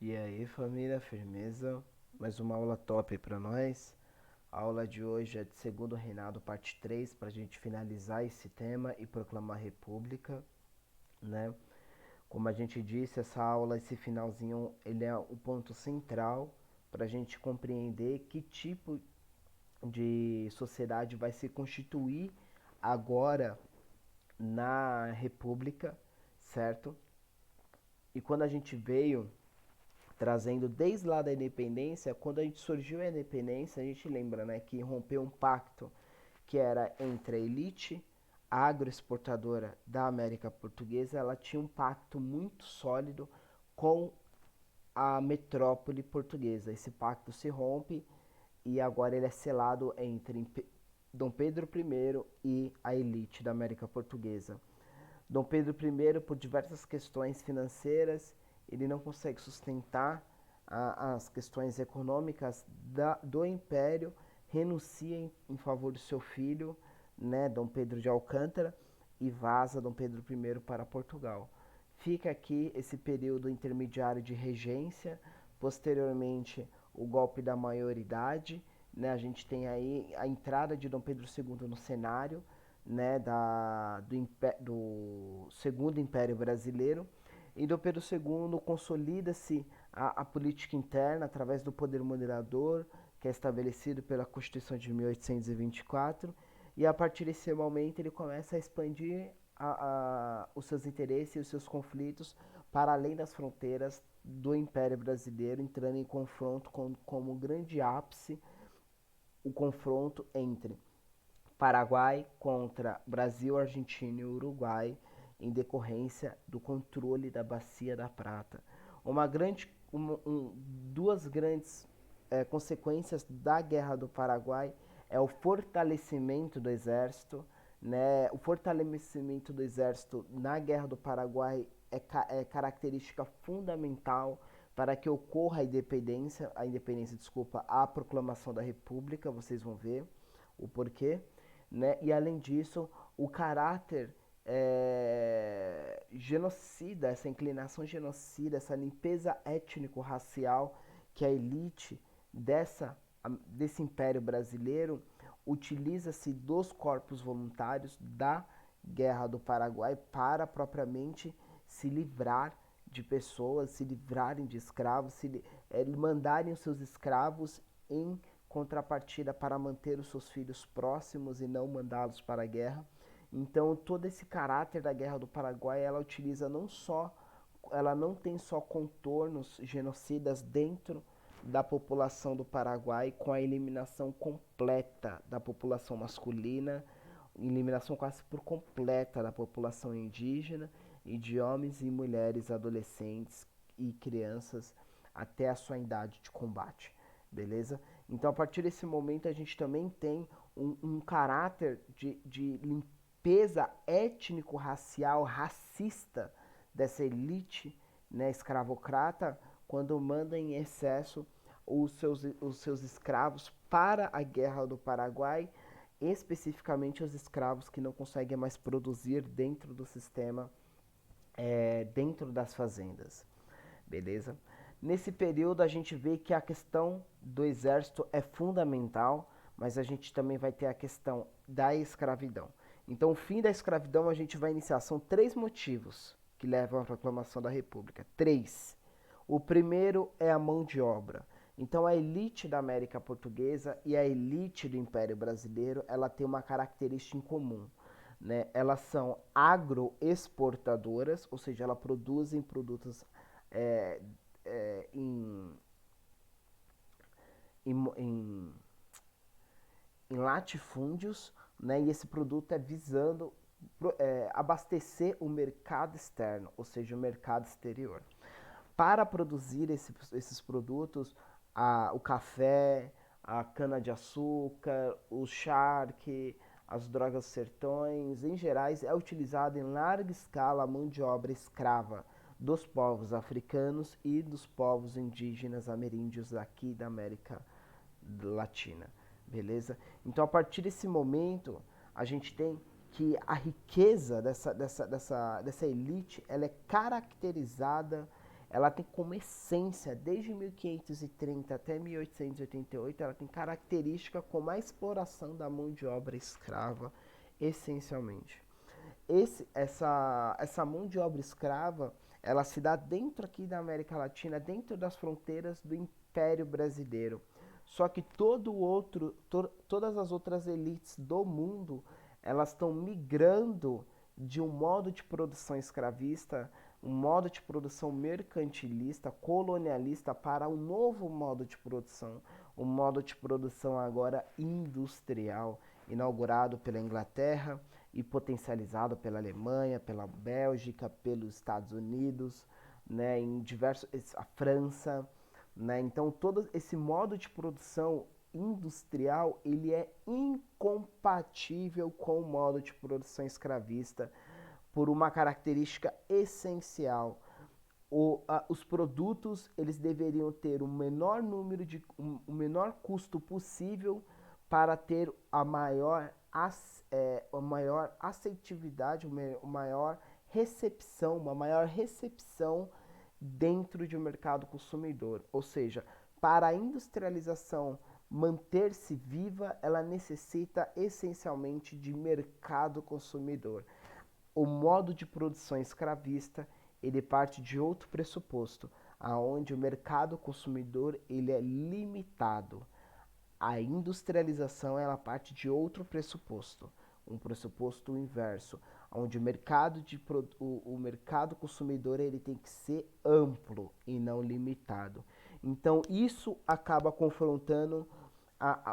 E aí, família, firmeza? Mais uma aula top para nós. A aula de hoje é de Segundo Reinado, parte 3, para a gente finalizar esse tema e proclamar a República, né? Como a gente disse, essa aula, esse finalzinho, ele é o ponto central para a gente compreender que tipo de sociedade vai se constituir agora na República, certo? E quando a gente veio trazendo desde lá da independência, quando a gente surgiu a independência, a gente lembra, né, que rompeu um pacto que era entre a elite agroexportadora da América Portuguesa, ela tinha um pacto muito sólido com a metrópole portuguesa. Esse pacto se rompe e agora ele é selado entre Dom Pedro I e a elite da América Portuguesa. Dom Pedro I, por diversas questões financeiras, ele não consegue sustentar as questões econômicas do Império, renuncia em favor do seu filho, né, Dom Pedro de Alcântara, e vaza Dom Pedro I para Portugal. Fica aqui esse período intermediário de regência, posteriormente o golpe da maioridade, né, a gente tem aí a entrada de Dom Pedro II no cenário, né, do Segundo Império Brasileiro. E Dom Pedro II consolida-se a política interna através do poder moderador, que é estabelecido pela Constituição de 1824, e a partir desse momento ele começa a expandir os seus interesses e os seus conflitos para além das fronteiras do Império Brasileiro, entrando em confronto como grande ápice o confronto entre Paraguai contra Brasil, Argentina e Uruguai em decorrência do controle da Bacia da Prata. Duas grandes consequências da Guerra do Paraguai é o fortalecimento do exército, né? O fortalecimento do exército na Guerra do Paraguai é característica fundamental para que ocorra desculpa, a proclamação da República, vocês vão ver o porquê, né? E além disso, o caráter genocida, essa inclinação genocida, essa limpeza étnico-racial que a elite desse império brasileiro utiliza-se dos corpos voluntários da Guerra do Paraguai para propriamente se livrar de pessoas, se livrarem de escravos, mandarem os seus escravos em contrapartida para manter os seus filhos próximos e não mandá-los para a guerra. Então, todo esse caráter da Guerra do Paraguai, ela não tem só contornos genocidas dentro da população do Paraguai, com a eliminação completa da população masculina, eliminação quase por completa da população indígena e de homens e mulheres, adolescentes e crianças até a sua idade de combate, beleza? Então, a partir desse momento, a gente também tem um caráter de limpeza étnico-racial, racista dessa elite, né, escravocrata, quando manda em excesso os seus escravos para a Guerra do Paraguai, especificamente os escravos que não conseguem mais produzir dentro do sistema, dentro das fazendas, beleza? Nesse período a gente vê que a questão do exército é fundamental, mas a gente também vai ter a questão da escravidão. Então, o fim da escravidão a gente vai iniciar. São três motivos que levam à proclamação da República. Três. O primeiro é a mão de obra. Então, a elite da América Portuguesa e a elite do Império Brasileiro, ela tem uma característica em comum, né? Elas são agroexportadoras, ou seja, elas produzem produtos é, é, em, em, em latifúndios, né? E esse produto é visando abastecer o mercado externo, ou seja, o mercado exterior. Para produzir esses produtos, o café, a cana-de-açúcar, o charque, as drogas sertões, em gerais, é utilizada em larga escala a mão de obra escrava dos povos africanos e dos povos indígenas ameríndios aqui da América Latina, beleza? Então, a partir desse momento, a gente tem que a riqueza dessa elite, ela é caracterizada, ela tem como essência, desde 1530 até 1888, ela tem característica como a exploração da mão de obra escrava, essencialmente. Essa mão de obra escrava, ela se dá dentro aqui da América Latina, dentro das fronteiras do Império Brasileiro. Só que todas as outras elites do mundo, elas estão migrando de um modo de produção escravista, um modo de produção mercantilista, colonialista, para um novo modo de produção, um modo de produção agora industrial, inaugurado pela Inglaterra e potencializado pela Alemanha, pela Bélgica, pelos Estados Unidos, né, em diversos, a França, né? Então todo esse modo de produção industrial ele é incompatível com o modo de produção escravista por uma característica essencial. Os produtos eles deveriam ter o menor custo possível para ter a maior aceitividade, uma maior recepção dentro de um mercado consumidor. Ou seja, para a industrialização manter-se viva, ela necessita essencialmente de mercado consumidor. O modo de produção escravista ele parte de outro pressuposto, aonde o mercado consumidor ele é limitado. A industrialização ela parte de outro pressuposto, um pressuposto inverso, onde o mercado consumidor ele tem que ser amplo e não limitado. Então isso acaba confrontando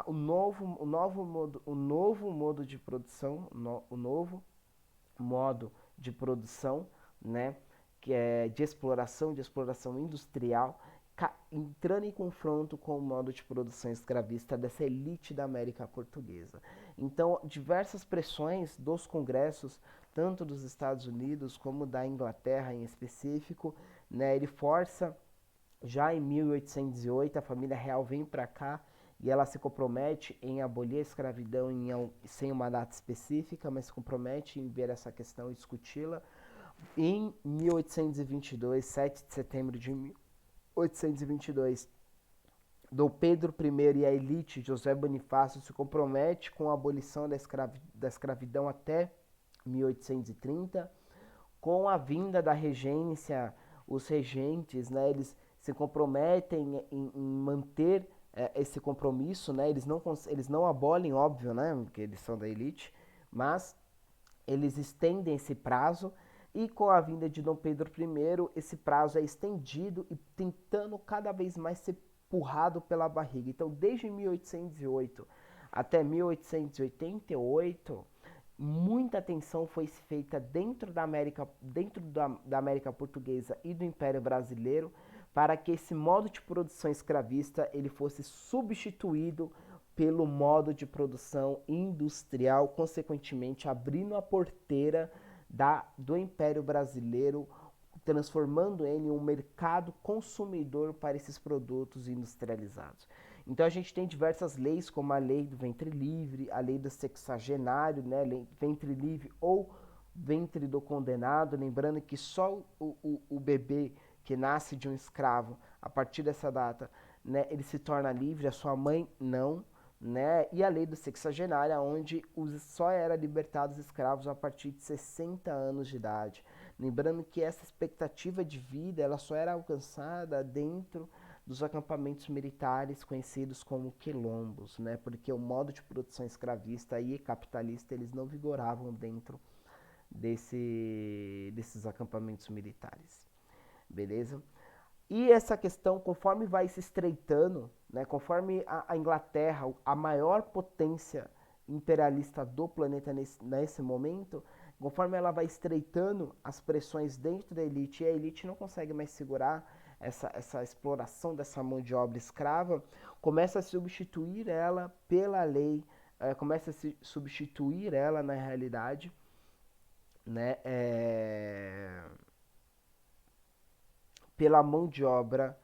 o novo modo de produção, o novo modo de produção, né, que é de exploração industrial, entrando em confronto com o modo de produção escravista dessa elite da América Portuguesa. Então, diversas pressões dos congressos, tanto dos Estados Unidos como da Inglaterra em específico, né, ele força, já em 1808, a família real vem para cá e ela se compromete em abolir a escravidão sem uma data específica, mas se compromete em ver essa questão e discuti-la. Em 1822, 7 de setembro de 1822, Dom Pedro I e a elite José Bonifácio se compromete com a abolição da escravidão até 1830. Com a vinda da regência, os regentes, né, eles se comprometem em manter esse compromisso, né, eles não abolem, óbvio, né, porque eles são da elite, mas eles estendem esse prazo e com a vinda de Dom Pedro I, esse prazo é estendido e tentando cada vez mais ser empurrado pela barriga. Então, desde 1808 até 1888, muita atenção foi feita dentro da América Portuguesa e do Império Brasileiro para que esse modo de produção escravista ele fosse substituído pelo modo de produção industrial, consequentemente abrindo a porteira do Império Brasileiro, transformando ele em um mercado consumidor para esses produtos industrializados. Então a gente tem diversas leis, como a lei do ventre livre, a lei do sexagenário, né, ventre livre ou ventre do condenado, lembrando que só o bebê que nasce de um escravo, a partir dessa data, né, ele se torna livre, a sua mãe não, né, e a lei do sexagenário, onde só era libertados escravos a partir de 60 anos de idade. Lembrando que essa expectativa de vida ela só era alcançada dentro dos acampamentos militares conhecidos como quilombos, né, porque o modo de produção escravista e capitalista eles não vigoravam dentro desses acampamentos militares, beleza? E essa questão, conforme vai se estreitando, né, conforme a Inglaterra, a maior potência imperialista do planeta nesse momento, conforme ela vai estreitando as pressões dentro da elite, e a elite não consegue mais segurar essa exploração dessa mão de obra escrava, começa a substituir ela pela lei, começa a se substituir ela na realidade, né, pela mão de obra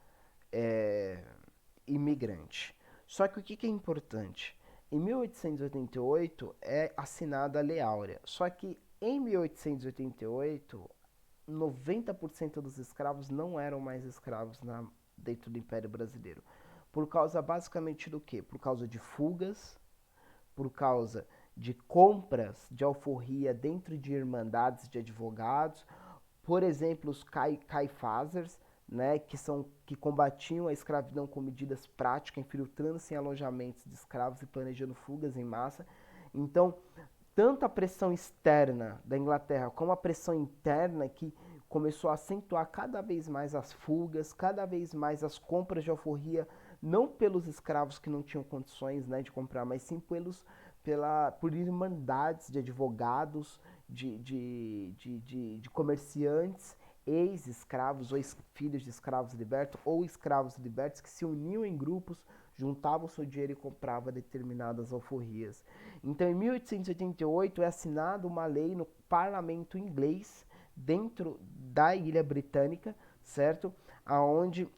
imigrante. Só que o que é importante? Em 1888 é assinada a Lei Áurea. Só que em 1888 90% dos escravos não eram mais escravos dentro do Império Brasileiro. Por causa basicamente do quê? Por causa de fugas, por causa de compras de alforria dentro de irmandades de advogados, por exemplo, os caifásers, né, que combatiam a escravidão com medidas práticas, infiltrando-se em alojamentos de escravos e planejando fugas em massa. Então, tanto a pressão externa da Inglaterra como a pressão interna que começou a acentuar cada vez mais as fugas, cada vez mais as compras de alforria, não pelos escravos que não tinham condições, né, de comprar, mas sim por irmandades de advogados, de comerciantes, ex-escravos ou filhos de escravos libertos ou escravos libertos que se uniam em grupos, juntavam seu dinheiro e compravam determinadas alforrias. Então, em 1888 é assinada uma lei no parlamento inglês, dentro da Ilha Britânica, certo? Aonde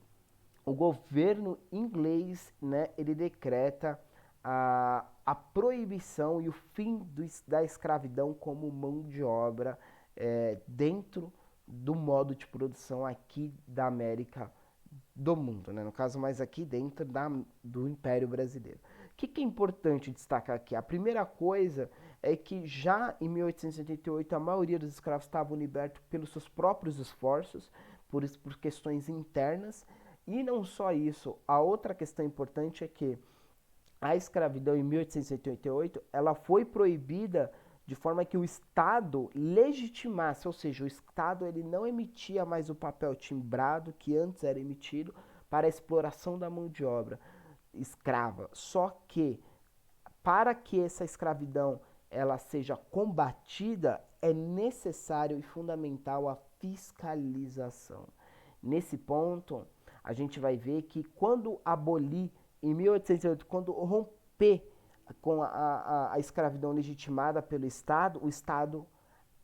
o governo inglês, né, ele decreta a proibição e o fim da escravidão como mão de obra dentro do modo de produção aqui da América do mundo, né? No caso, mais aqui dentro do Império Brasileiro. O que é importante destacar aqui? A primeira coisa é que já em 1888 a maioria dos escravos estavam libertos pelos seus próprios esforços, por questões internas, e não só isso, a outra questão importante é que a escravidão em 1888 ela foi proibida de forma que o Estado legitimasse, ou seja, o Estado ele não emitia mais o papel timbrado que antes era emitido para a exploração da mão de obra escrava. Só que para que essa escravidão ela seja combatida, é necessário e fundamental a fiscalização. Nesse ponto, a gente vai ver que quando abolir, em 1808, quando romper com a escravidão legitimada pelo Estado, o Estado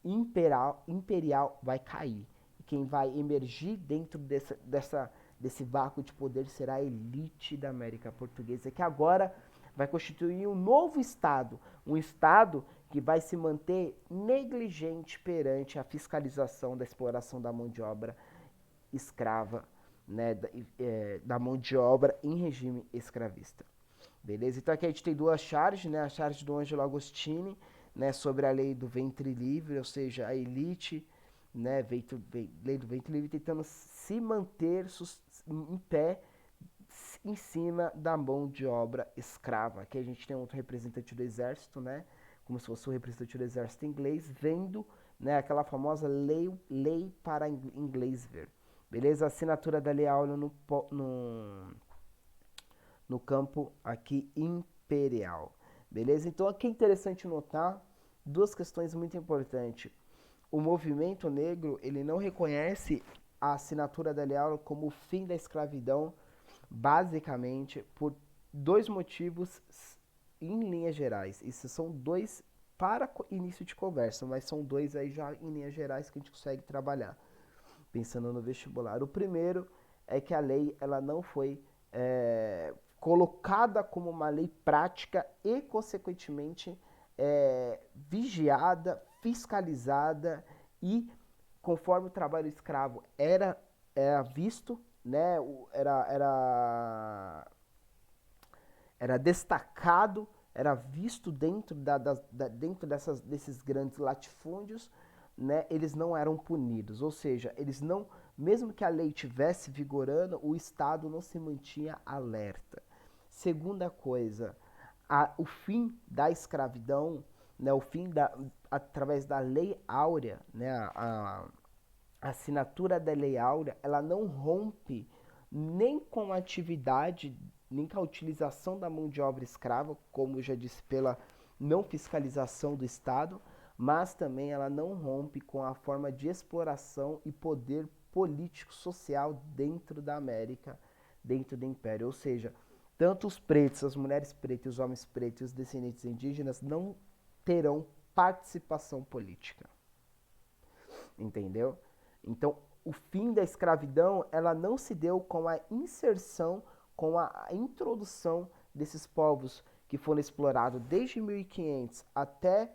imperial vai cair. E quem vai emergir dentro desse vácuo de poder será a elite da América Portuguesa, que agora vai constituir um novo Estado, um Estado que vai se manter negligente perante a fiscalização da exploração da mão de obra escrava, né, da mão de obra em regime escravista. Beleza? Então aqui a gente tem duas charges, né, a charge do Ângelo Agostini, né, sobre a lei do ventre livre, ou seja, a elite, né, lei do ventre livre tentando se manter em pé em cima da mão de obra escrava. Aqui a gente tem outro representante do exército, né, como se fosse o representante do exército inglês, vendo, né, aquela famosa lei para inglês ver. Beleza? Assinatura da Lei Áurea no campo aqui imperial. Beleza? Então aqui é interessante notar duas questões muito importantes. O movimento negro, ele não reconhece a assinatura da Lei Áurea como o fim da escravidão, basicamente por dois motivos em linhas gerais. Isso são dois para início de conversa, mas são dois aí já em linhas gerais que a gente consegue trabalhar, pensando no vestibular. O primeiro é que a lei ela não foi colocada como uma lei prática e, consequentemente, vigiada, fiscalizada e, conforme o trabalho escravo era visto, né, era destacado, era visto dentro, dentro desses grandes latifúndios, né, eles não eram punidos, ou seja, eles não, mesmo que a lei tivesse vigorando, o Estado não se mantinha alerta. Segunda coisa, o fim da escravidão, né, através da Lei Áurea, né, a assinatura da Lei Áurea, ela não rompe nem com a atividade, nem com a utilização da mão de obra escrava, como eu já disse, pela não fiscalização do Estado, mas também ela não rompe com a forma de exploração e poder político social dentro da América, dentro do Império. Ou seja, tanto os pretos, as mulheres pretas, os homens pretos e os descendentes indígenas não terão participação política. Entendeu? Então, o fim da escravidão, ela não se deu com a inserção, com a introdução desses povos que foram explorados desde 1500 até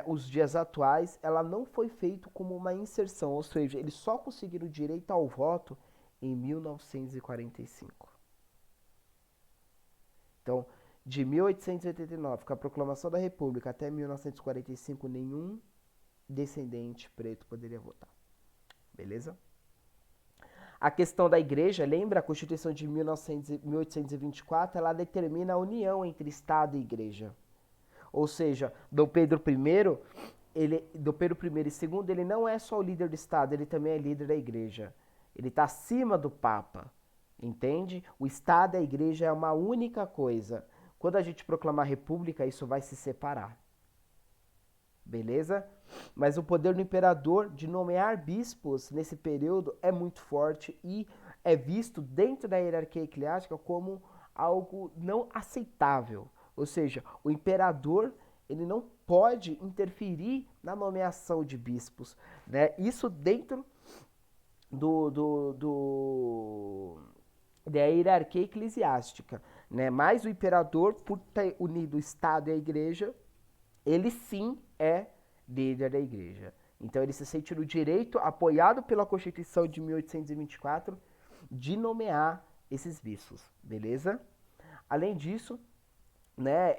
os dias atuais, ela não foi feita como uma inserção, ou seja, eles só conseguiram o direito ao voto em 1945. Então, de 1889, com a proclamação da República, até 1945, nenhum descendente preto poderia votar. Beleza? A questão da igreja, lembra a Constituição de 1824, ela determina a união entre Estado e igreja. Ou seja, Dom Pedro I, Dom Pedro I e II, ele não é só o líder do Estado, ele também é líder da igreja. Ele está acima do Papa, entende? O Estado e a igreja é uma única coisa. Quando a gente proclamar a república, isso vai se separar. Beleza? Mas o poder do imperador de nomear bispos nesse período é muito forte e é visto dentro da hierarquia eclesiástica como algo não aceitável. Ou seja, o imperador ele não pode interferir na nomeação de bispos, né? Isso dentro da hierarquia eclesiástica, né? Mas o imperador, por ter unido o Estado e a igreja, ele sim é líder da igreja. Então ele se sente no direito, apoiado pela Constituição de 1824, de nomear esses bispos, beleza? Além disso, né,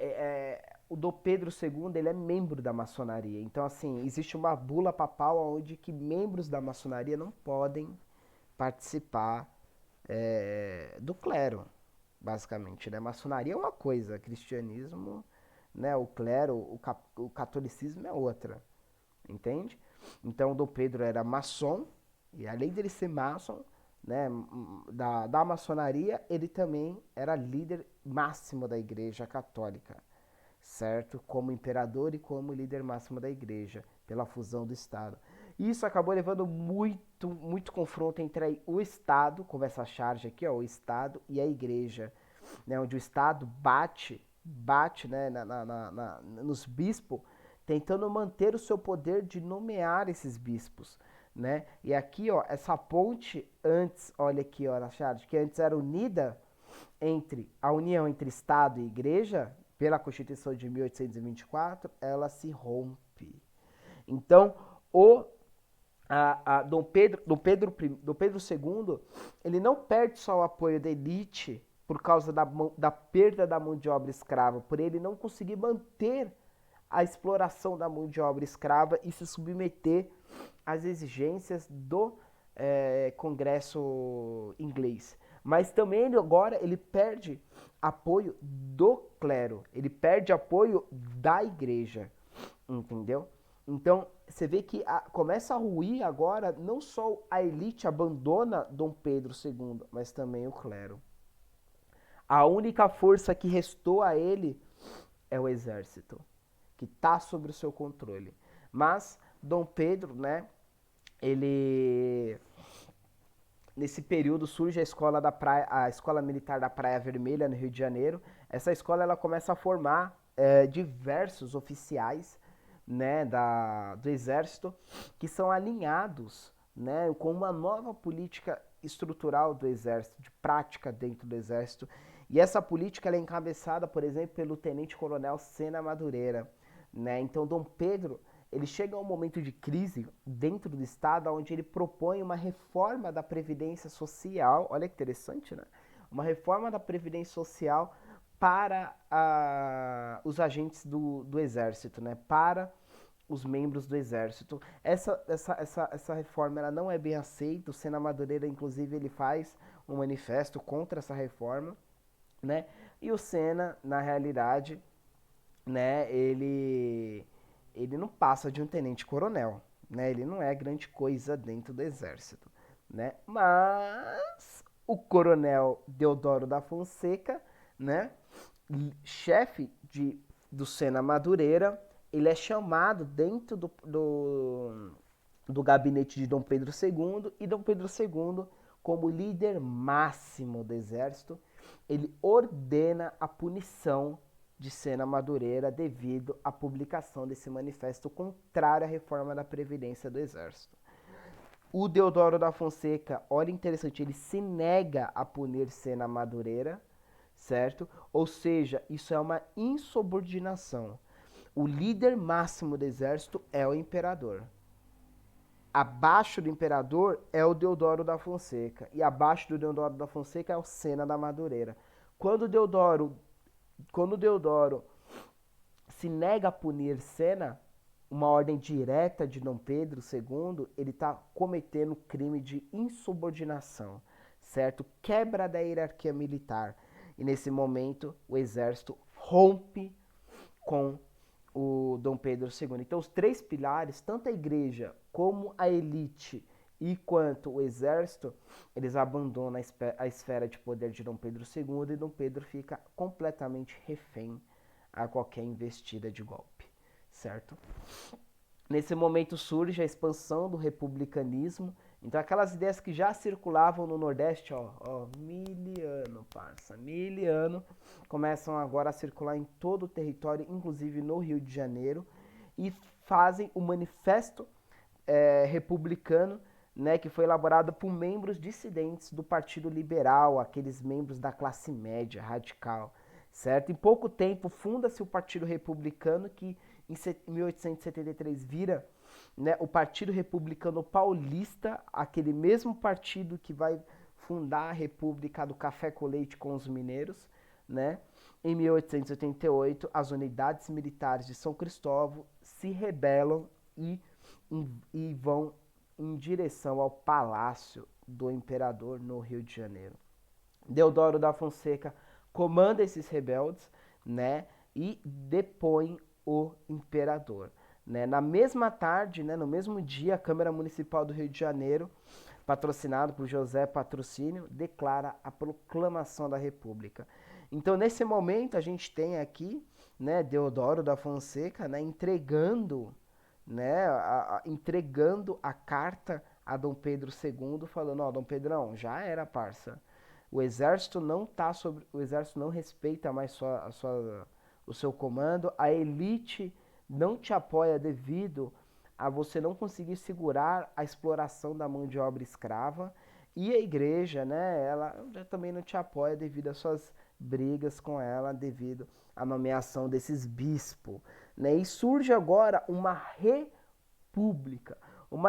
o Dom Pedro II ele é membro da maçonaria. Então, assim, existe uma bula papal onde que membros da maçonaria não podem participar do clero, basicamente. Né? Maçonaria é uma coisa, cristianismo, né, o clero, o catolicismo é outra, entende? Então, o Dom Pedro era maçom, e além dele ser maçom, né, da maçonaria, ele também era líder máximo da Igreja Católica, certo? Como imperador e como líder máximo da Igreja, pela fusão do Estado. E isso acabou levando muito confronto entre o Estado, como essa charge aqui, ó, o Estado e a Igreja, né, onde o Estado bate né, nos bispos, tentando manter o seu poder de nomear esses bispos, né? E aqui, ó, essa ponte antes, olha aqui, ó, na charge, que antes era unida entre a união entre Estado e Igreja, pela Constituição de 1824, ela se rompe. Então, Dom Pedro II, ele não perde só o apoio da elite por causa da perda da mão de obra escrava, por ele não conseguir manter a exploração da mão de obra escrava e se submeter às exigências do Congresso inglês. Mas também ele perde apoio do clero, ele perde apoio da igreja, entendeu? Então, você vê que começa a ruir agora, não só a elite abandona Dom Pedro II, mas também o clero. A única força que restou a ele é o exército, que está sob o seu controle. Mas Dom Pedro, né, ele... Nesse período surge a Escola Militar da Praia Vermelha, no Rio de Janeiro. Essa escola ela começa a formar diversos oficiais, né, do Exército, que são alinhados, né, com uma nova política estrutural do Exército, de prática dentro do Exército. E essa política ela é encabeçada, por exemplo, pelo Tenente-Coronel Sena Madureira. Né? Então, Dom Pedro ele chega a um momento de crise dentro do Estado, onde ele propõe uma reforma da Previdência Social. Olha que interessante, né? Uma reforma da Previdência Social para os agentes do Exército, né? Para os membros do Exército. Essa reforma ela não é bem aceita. O Sena Madureira, inclusive, ele faz um manifesto contra essa reforma, né? E o Sena, na realidade, né, ele não passa de um tenente-coronel, né? Ele não é grande coisa dentro do Exército, né? Mas o coronel Deodoro da Fonseca, né, chefe do Sena Madureira, ele é chamado dentro do gabinete de Dom Pedro II, e Dom Pedro II, como líder máximo do Exército, ele ordena a punição de Sena Madureira devido à publicação desse manifesto contrário à reforma da Previdência do Exército. O Deodoro da Fonseca, olha interessante, ele se nega a punir Sena Madureira, certo? Ou seja, isso é uma insubordinação. O líder máximo do exército é o imperador. Abaixo do imperador é o Deodoro da Fonseca. E abaixo do Deodoro da Fonseca é o Sena da Madureira. Quando o Deodoro se nega a punir Sena, uma ordem direta de Dom Pedro II, ele está cometendo crime de insubordinação, certo? Quebra da hierarquia militar. E nesse momento o exército rompe com o Dom Pedro II. Então os três pilares, tanto a igreja como a elite e quanto o exército, eles abandonam a esfera de poder de Dom Pedro II e Dom Pedro fica completamente refém a qualquer investida de golpe, certo? Nesse momento surge a expansão do republicanismo. Então aquelas ideias que já circulavam no Nordeste, miliano, parça, miliano, começam agora a circular em todo o território, inclusive no Rio de Janeiro, e fazem o manifesto republicano, né, que foi elaborado por membros dissidentes do Partido Liberal, aqueles membros da classe média radical, certo? Em pouco tempo funda-se o Partido Republicano, que em 1873 vira, né, o Partido Republicano Paulista, aquele mesmo partido que vai fundar a República do Café com Leite com os mineiros, né? Em 1888, as unidades militares de São Cristóvão se rebelam e vão em direção ao Palácio do Imperador no Rio de Janeiro. Deodoro da Fonseca comanda esses rebeldes, né, e depõe o imperador. Né? Na mesma tarde, né, no mesmo dia, a Câmara Municipal do Rio de Janeiro, patrocinado por José Patrocínio, declara a proclamação da República. Então, nesse momento, a gente tem aqui, né, Deodoro da Fonseca, né, entregando a carta a Dom Pedro II, falando, ó, Dom Pedrão, já era, parça. O exército não tá sobre, o exército não respeita mais o seu comando, a elite não te apoia devido a você não conseguir segurar a exploração da mão de obra escrava, e a igreja, né, ela também não te apoia devido às suas brigas com ela, devido à nomeação desses bispos, né? E surge agora uma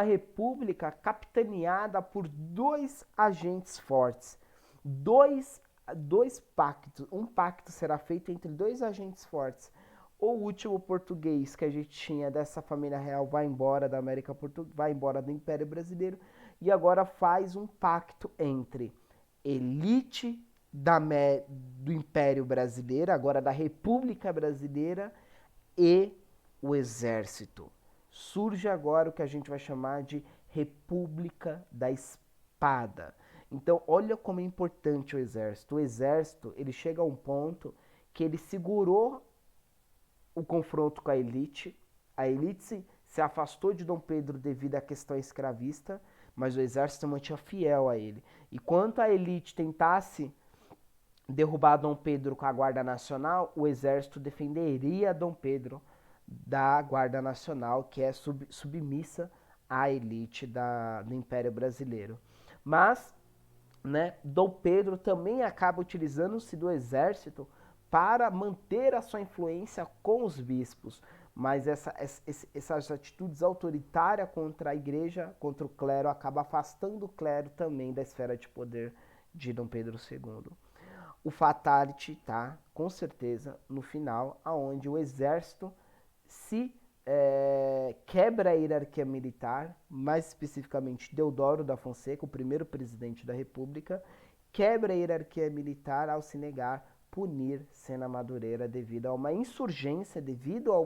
república capitaneada por dois agentes fortes, dois pactos. Um pacto será feito entre dois agentes fortes. O último português que a gente tinha dessa família real vai embora da América Portuguesa, vai embora do Império Brasileiro e agora faz um pacto entre elite do Império Brasileiro, agora da República Brasileira, e o Exército. Surge agora o que a gente vai chamar de República da Espada. Então, olha como é importante o Exército. O Exército, ele chega a um ponto que ele segurou o confronto com a elite se afastou de Dom Pedro devido à questão escravista, mas o exército mantinha fiel a ele. E quanto a elite tentasse derrubar Dom Pedro com a Guarda Nacional, o exército defenderia Dom Pedro da Guarda Nacional, que é submissa à elite do Império Brasileiro. Mas, né, Dom Pedro também acaba utilizando-se do exército para manter a sua influência com os bispos. Mas essas atitudes autoritárias contra a igreja, contra o clero, acaba afastando o clero também da esfera de poder de Dom Pedro II. O fatality está, com certeza, no final, aonde o exército se quebra a hierarquia militar, mais especificamente Deodoro da Fonseca, o primeiro presidente da República, quebra a hierarquia militar ao se negar punir Sena Madureira devido a uma insurgência, devido a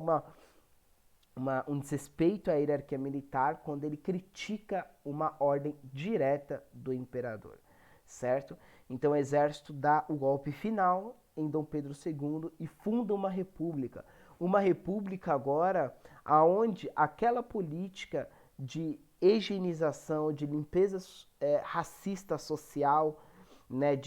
um desrespeito à hierarquia militar, quando ele critica uma ordem direta do imperador, certo? Então o exército dá o golpe final em Dom Pedro II e funda uma república agora aonde aquela política de higienização, de limpeza racista social, né,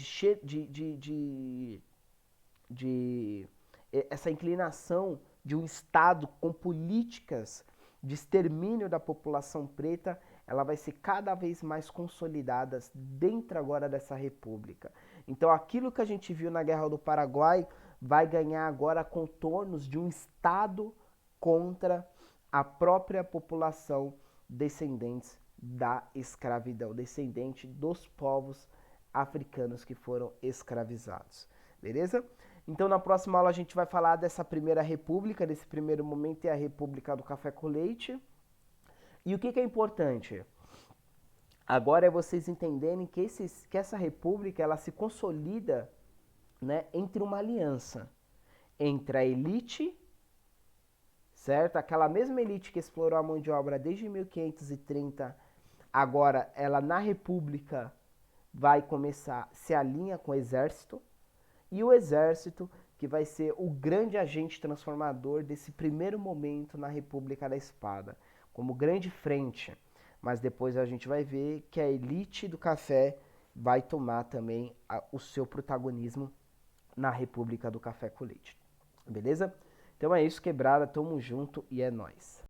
essa inclinação de um Estado com políticas de extermínio da população preta, ela vai ser cada vez mais consolidada dentro agora dessa república. Então aquilo que a gente viu na Guerra do Paraguai vai ganhar agora contornos de um Estado contra a própria população descendentes da escravidão, descendente dos povos africanos que foram escravizados. Beleza? Então na próxima aula a gente vai falar dessa primeira república, desse primeiro momento, é a República do Café com Leite. E o que é importante? Agora é vocês entenderem que essa república ela se consolida, né, entre uma aliança entre a elite, certo? Aquela mesma elite que explorou a mão de obra desde 1530, agora ela na república vai começar, se alinha com o exército, e o exército que vai ser o grande agente transformador desse primeiro momento na República da Espada, como grande frente. Mas depois a gente vai ver que a elite do café vai tomar também o seu protagonismo na República do Café com Leite. Beleza? Então é isso, quebrada, tamo junto e é nóis.